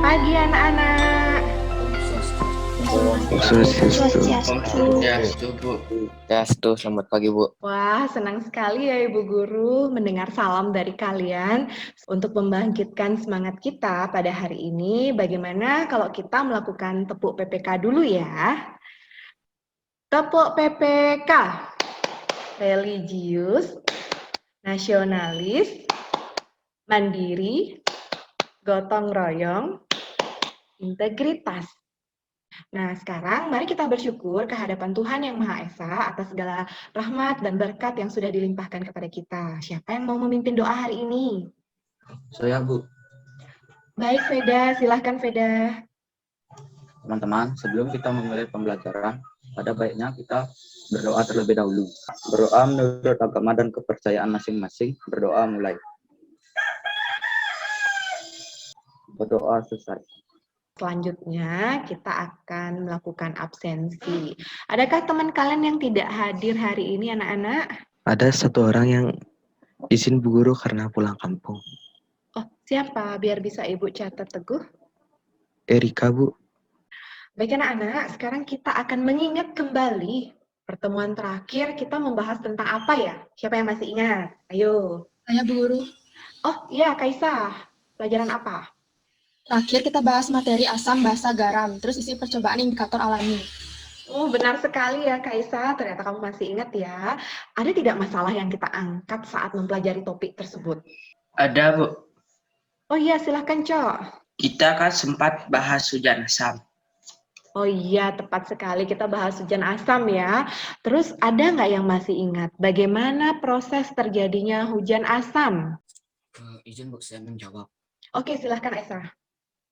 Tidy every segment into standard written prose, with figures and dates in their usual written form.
pagi anak-anak. Swastiastu, Bu. Swastiastu, selamat pagi, Bu. Wah, senang sekali ya Ibu Guru mendengar salam dari kalian untuk membangkitkan semangat kita pada hari ini. Bagaimana kalau kita melakukan tepuk PPK dulu ya? Tepuk PPK. Religius, nasionalis, mandiri, gotong royong, integritas. Nah, sekarang mari kita bersyukur kehadapan Tuhan Yang Maha Esa atas segala rahmat dan berkat yang sudah dilimpahkan kepada kita. Siapa yang mau memimpin doa hari ini? Saya, Bu. Baik, Veda. Silahkan, Veda. Teman-teman, sebelum kita memulai pembelajaran, pada baiknya kita berdoa terlebih dahulu. Berdoa menurut agama dan kepercayaan masing-masing. Berdoa mulai. Berdoa selesai. Selanjutnya, kita akan melakukan absensi. Adakah teman kalian yang tidak hadir hari ini, anak-anak? Ada satu orang yang izin Bu Guru karena pulang kampung. Oh, siapa? Biar bisa Ibu catat teguh. Erika, Bu. Baik anak-anak, sekarang kita akan mengingat kembali pertemuan terakhir kita membahas tentang apa ya? Siapa yang masih ingat? Ayo. Saya Bu Guru. Oh iya, Kaisa. Pelajaran apa? Terakhir kita bahas materi asam, basa, garam, terus isi percobaan indikator alami. Oh, benar sekali ya, Kaisa. Ternyata kamu masih ingat ya. Ada tidak masalah yang kita angkat saat mempelajari topik tersebut? Ada, Bu. Oh iya, silahkan, Cok. Kita kan sempat bahas hujan asam. Oh iya, tepat sekali kita bahas hujan asam ya. Terus ada nggak yang masih ingat bagaimana proses terjadinya hujan asam? Izin Bu, saya menjawab. Oke, silahkan Esa.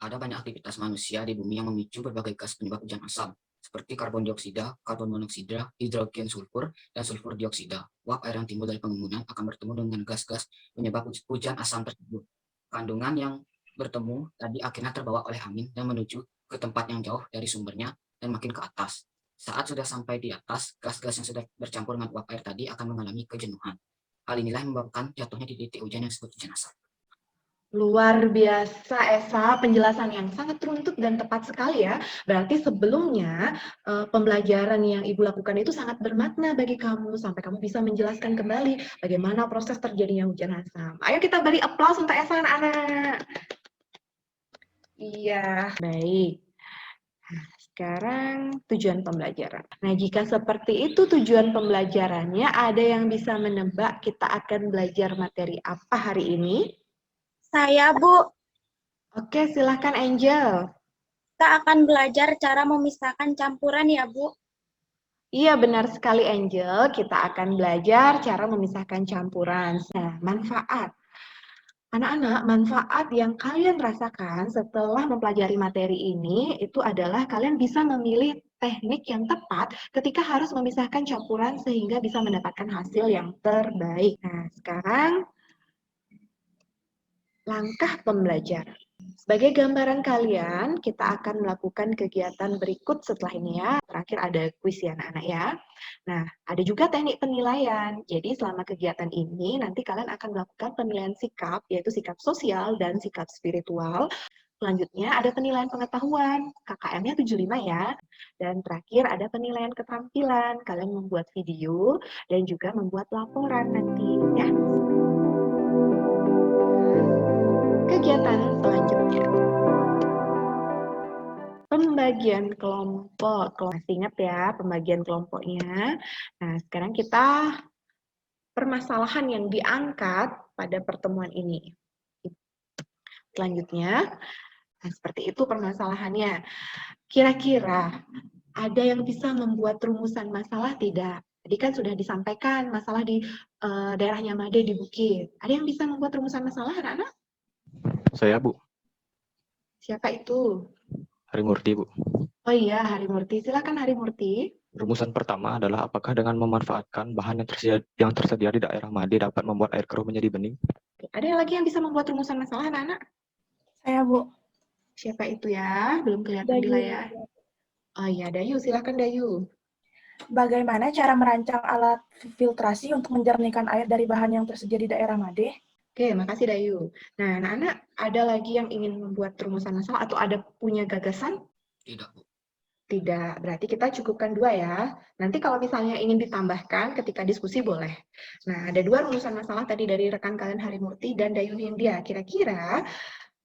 Ada banyak aktivitas manusia di bumi yang memicu berbagai gas penyebab hujan asam, seperti karbon dioksida, karbon monoksida, hidrogen sulfur, dan sulfur dioksida. Uap air yang timbul dari pengumuman akan bertemu dengan gas-gas penyebab hujan asam tersebut. Kandungan yang bertemu tadi akhirnya terbawa oleh angin dan menuju ke tempat yang jauh dari sumbernya dan makin ke atas. Saat sudah sampai di atas, gas-gas yang sudah bercampur dengan uap air tadi akan mengalami kejenuhan. Hal inilah yang menyebabkan jatuhnya di titik hujan yang disebut hujan asam. Luar biasa Esa, penjelasan yang sangat runtut dan tepat sekali ya. Berarti sebelumnya pembelajaran yang Ibu lakukan itu sangat bermakna bagi kamu sampai kamu bisa menjelaskan kembali bagaimana proses terjadinya hujan asam. Ayo kita beri aplaus untuk Esa anak-anak. Iya, baik. Nah, sekarang tujuan pembelajaran. Nah, jika seperti itu tujuan pembelajarannya, ada yang bisa menebak kita akan belajar materi apa hari ini? Saya, Bu. Oke, silahkan Angel. Kita akan belajar cara memisahkan campuran ya, Bu. Iya, benar sekali Angel. Kita akan belajar cara memisahkan campuran. Nah, manfaat. Anak-anak, manfaat yang kalian rasakan setelah mempelajari materi ini, itu adalah kalian bisa memilih teknik yang tepat ketika harus memisahkan campuran sehingga bisa mendapatkan hasil yang terbaik. Nah, sekarang langkah pembelajaran. Sebagai gambaran kalian, kita akan melakukan kegiatan berikut setelah ini ya. Terakhir ada kuis ya anak-anak ya. Nah, ada juga teknik penilaian. Jadi selama kegiatan ini, nanti kalian akan melakukan penilaian sikap, yaitu sikap sosial dan sikap spiritual. Selanjutnya ada penilaian pengetahuan, KKM-nya 75 ya. Dan terakhir ada penilaian keterampilan, kalian membuat video dan juga membuat laporan nanti ya. Kegiatan selanjutnya. Pembagian kelompok. Masih ingat ya pembagian kelompoknya. Nah, sekarang kita permasalahan yang diangkat pada pertemuan ini. Selanjutnya, nah seperti itu permasalahannya. Kira-kira ada yang bisa membuat rumusan masalah tidak? Tadi kan sudah disampaikan masalah di daerahnya Made di Bukit. Ada yang bisa membuat rumusan masalah, anak-anak? Saya, Bu. Siapa itu? Harimurti, Bu. Oh iya, Harimurti. Silakan Harimurti. Rumusan pertama adalah apakah dengan memanfaatkan bahan yang tersedia di daerah Made dapat membuat air keruh menjadi bening? Ada yang lagi yang bisa membuat rumusan masalah, anak-anak? Saya, Bu. Siapa itu ya? Belum kelihatan di layar. Oh iya, Dayu. Silakan Dayu. Bagaimana cara merancang alat filtrasi untuk menjernihkan air dari bahan yang tersedia di daerah Made? Oke, makasih Dayu. Nah, anak-anak ada lagi yang ingin membuat rumusan masalah atau ada punya gagasan? Tidak, Bu. Tidak, berarti kita cukupkan 2 ya. Nanti kalau misalnya ingin ditambahkan ketika diskusi boleh. Nah, ada 2 rumusan masalah tadi dari rekan kalian Harimurti dan Dayu Nindya. Kira-kira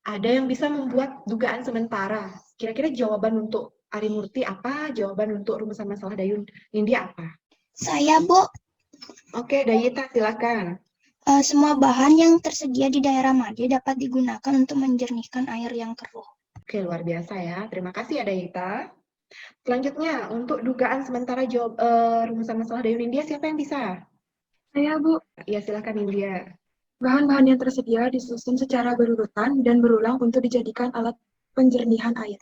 ada yang bisa membuat dugaan sementara. Kira-kira jawaban untuk Harimurti apa? Jawaban untuk rumusan masalah Dayu Nindya apa? Saya, Bu. Oke, Dayita silakan. Semua bahan yang tersedia di daerah Made dapat digunakan untuk menjernihkan air yang keruh. Oke, luar biasa ya. Terima kasih ya Dayita. Selanjutnya, untuk dugaan sementara rumusan masalah Dayu Nindya, siapa yang bisa? Saya, Bu. Ya, silakan Nindya. Bahan-bahan yang tersedia disusun secara berurutan dan berulang untuk dijadikan alat penjernihan air.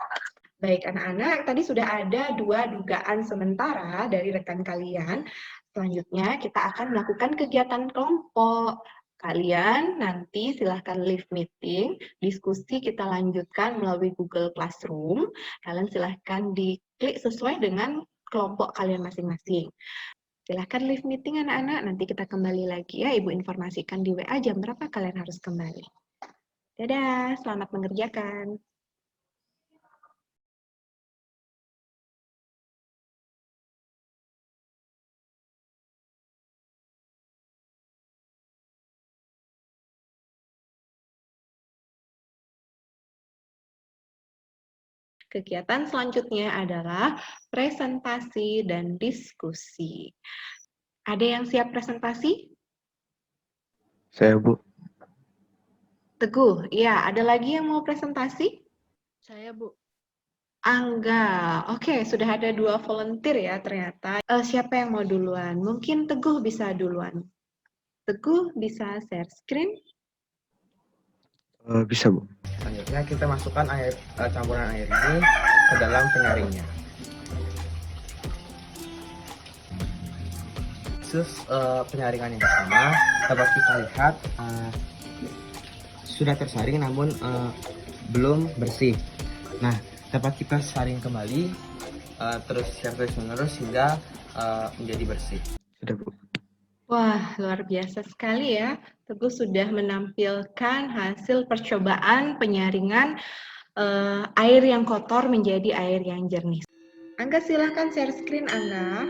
Baik, anak-anak, tadi sudah ada 2 dugaan sementara dari rekan kalian. Selanjutnya, kita akan melakukan kegiatan kelompok. Kalian nanti silahkan leave meeting, diskusi kita lanjutkan melalui Google Classroom. Kalian silahkan diklik sesuai dengan kelompok kalian masing-masing. Silahkan leave meeting anak-anak, nanti kita kembali lagi ya, Ibu informasikan di WA jam berapa kalian harus kembali. Dadah, selamat mengerjakan. Kegiatan selanjutnya adalah presentasi dan diskusi. Ada yang siap presentasi? Saya, Bu. Teguh, iya. Ada lagi yang mau presentasi? Saya, Bu. Angga, oke, sudah ada 2 volunteer ya ternyata. Siapa yang mau duluan? Mungkin Teguh bisa duluan. Teguh bisa share screen? Bisa, Bu. Selanjutnya kita masukkan campuran air ini ke dalam penyaringnya. Proses penyaringan yang pertama dapat kita lihat sudah tersaring namun belum bersih. Nah, dapat kita saring kembali terus menerus hingga menjadi bersih. Sudah, Bu. Wah, luar biasa sekali ya. Teguh sudah menampilkan hasil percobaan penyaringan air yang kotor menjadi air yang jernih. Angga, silahkan share screen, Angga.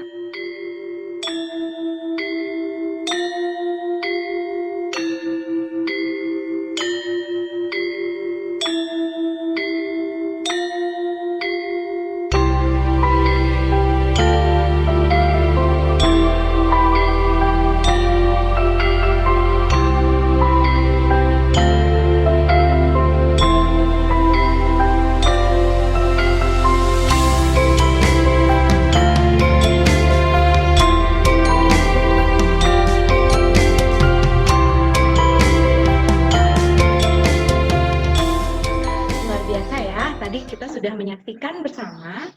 Menyaksikan bersama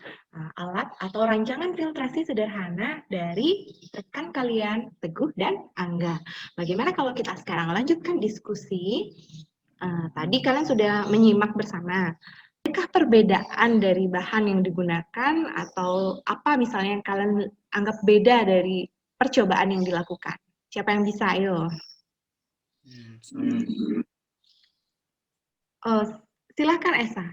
alat atau rancangan filtrasi sederhana dari rekan kalian Teguh dan Angga. Bagaimana kalau kita sekarang lanjutkan diskusi? Tadi kalian sudah menyimak bersama. Adakah perbedaan dari bahan yang digunakan atau apa misalnya yang kalian anggap beda dari percobaan yang dilakukan? Siapa yang bisa? Ayo. Silakan Esa.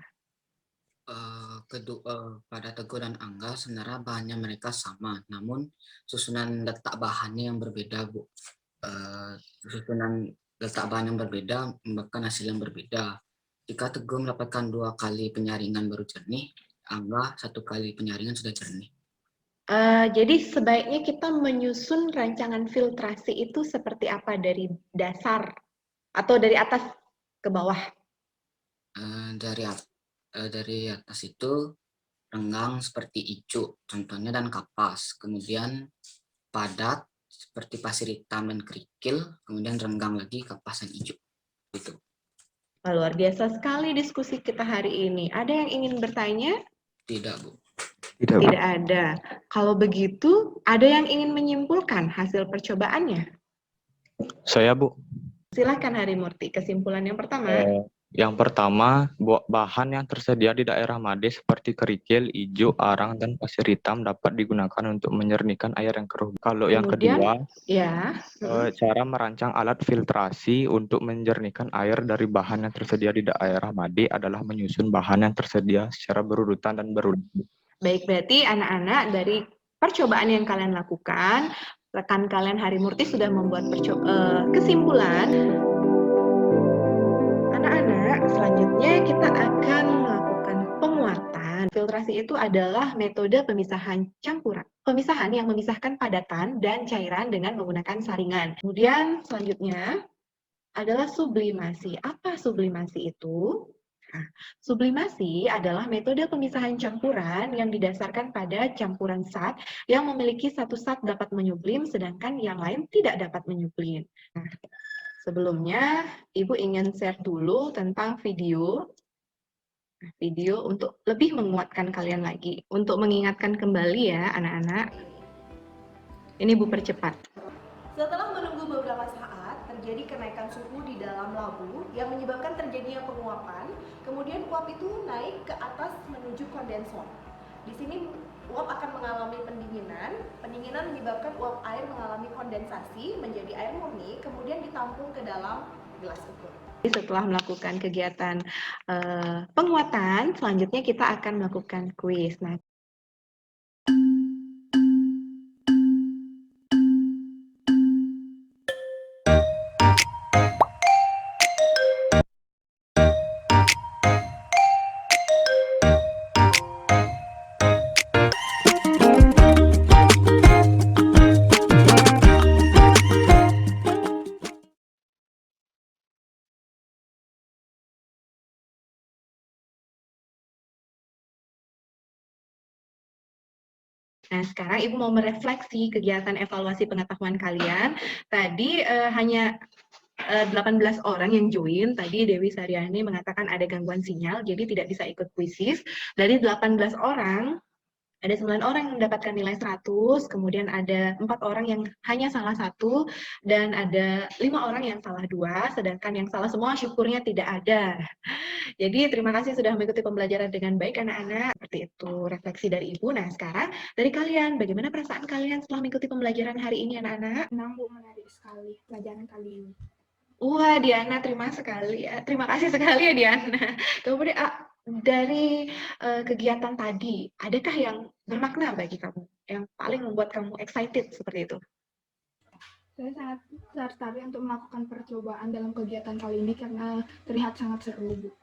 Pada Teguh dan Angga sebenarnya bahannya mereka sama, namun susunan letak bahannya yang berbeda, Bu. Susunan letak bahan yang berbeda menyebabkan hasil yang berbeda. Jika Teguh mendapatkan 2 kali penyaringan baru jernih, Angga 1 kali penyaringan sudah jernih. Jadi sebaiknya kita menyusun rancangan filtrasi itu seperti apa, dari dasar atau dari atas ke bawah? Dari atas itu renggang seperti ijuk contohnya dan kapas, kemudian padat seperti pasir hitam dan kerikil, kemudian renggang lagi kapas dan ijuk. Itu. Luar biasa sekali diskusi kita hari ini. Ada yang ingin bertanya? Tidak, Bu. Tidak, Bu. Tidak ada. Kalau begitu, ada yang ingin menyimpulkan hasil percobaannya? Saya, Bu. Silakan Harimurti, kesimpulan yang pertama. Yang pertama, bahan yang tersedia di daerah Made seperti kerikil, ijo, arang, dan pasir hitam dapat digunakan untuk menyernihkan air yang keruh. Kalau yang Kemudian, kedua, ya, cara merancang alat filtrasi untuk menjernihkan air dari bahan yang tersedia di daerah Made adalah menyusun bahan yang tersedia secara berurutan dan berulang. baik, berarti anak-anak dari percobaan yang kalian lakukan, rekan kalian Hari Murti sudah membuat kesimpulan. Anak-anak, selanjutnya kita akan melakukan penguatan. Filtrasi itu adalah metode pemisahan campuran. Pemisahan yang memisahkan padatan dan cairan dengan menggunakan saringan. Kemudian selanjutnya adalah sublimasi. Apa sublimasi itu? Nah, sublimasi adalah metode pemisahan campuran yang didasarkan pada campuran zat yang memiliki satu zat dapat menyublim sedangkan yang lain tidak dapat menyublim. Nah, sebelumnya, Ibu ingin share dulu tentang video untuk lebih menguatkan kalian lagi. Untuk mengingatkan kembali ya, anak-anak. Ini Bu percepat. Setelah menunggu beberapa saat, terjadi kenaikan suhu di dalam labu yang menyebabkan terjadinya penguapan. Kemudian uap itu naik ke atas menuju kondensor. Di sini uap akan mengalami pendinginan. Pendinginan menyebabkan uap air mengalami kondensasi menjadi air murni, kemudian ditampung ke dalam gelas ukur. Setelah melakukan kegiatan penguatan, selanjutnya kita akan melakukan kuis. Nah, sekarang Ibu mau merefleksi kegiatan evaluasi pengetahuan kalian. Tadi hanya 18 orang yang join. Tadi Dewi Saryani mengatakan ada gangguan sinyal, jadi tidak bisa ikut kuisis. Dari 18 orang, ada 9 orang yang mendapatkan nilai 100, kemudian ada 4 orang yang hanya salah 1, dan ada 5 orang yang salah 2, sedangkan yang salah semua syukurnya tidak ada. Jadi terima kasih sudah mengikuti pembelajaran dengan baik anak-anak. Seperti itu refleksi dari Ibu. Nah sekarang dari kalian, bagaimana perasaan kalian setelah mengikuti pembelajaran hari ini anak-anak? Senang Bu, menarik sekali pelajaran kali ini. Wah Diana, terima kasih sekali ya Diana. Kemudian dari kegiatan tadi, adakah yang bermakna bagi kamu? Yang paling membuat kamu excited seperti itu? Saya sangat tertarik untuk melakukan percobaan dalam kegiatan kali ini karena terlihat sangat seru, Bu.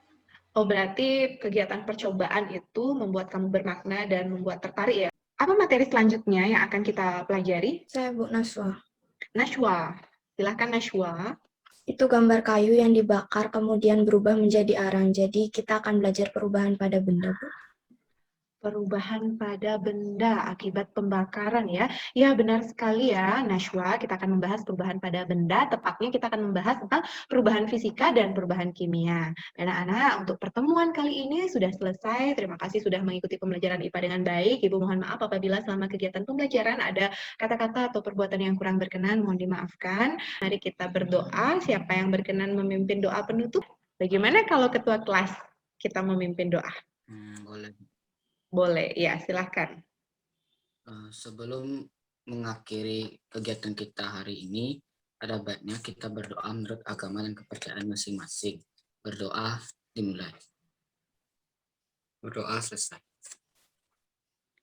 Oh, berarti kegiatan percobaan itu membuat kamu bermakna dan membuat tertarik ya? Apa materi selanjutnya yang akan kita pelajari? Saya Bu Naswa. Nashwa, silakan Nashwa. Itu gambar kayu yang dibakar kemudian berubah menjadi arang. Jadi kita akan belajar perubahan pada benda, Bu. Perubahan pada benda akibat pembakaran ya. Ya benar sekali ya Nashwa, kita akan membahas perubahan pada benda, tepatnya kita akan membahas tentang perubahan fisika dan perubahan kimia. Anak-anak, untuk pertemuan kali ini sudah selesai. Terima kasih sudah mengikuti pembelajaran IPA dengan baik. Ibu mohon maaf apabila selama kegiatan pembelajaran ada kata-kata atau perbuatan yang kurang berkenan, mohon dimaafkan. Mari kita berdoa. Siapa yang berkenan memimpin doa penutup? Bagaimana kalau ketua kelas kita memimpin doa? Boleh. Boleh, ya silahkan. Sebelum mengakhiri kegiatan kita hari ini, ada baiknya kita berdoa menurut agama dan kepercayaan masing-masing. Berdoa dimulai. Berdoa selesai.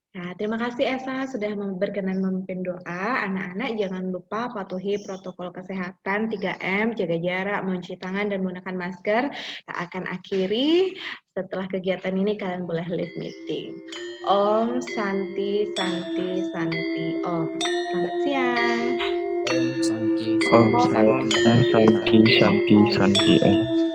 Nah, terima kasih Esa sudah berkenan memimpin doa. Anak-anak jangan lupa patuhi protokol kesehatan 3M, jaga jarak, mencuci tangan, dan menggunakan masker. Kita akan akhiri. Setelah kegiatan ini kalian boleh leave meeting. Om Santi Santi Santi Om. Selamat siang. Om Santi Santi Santi Santi Om.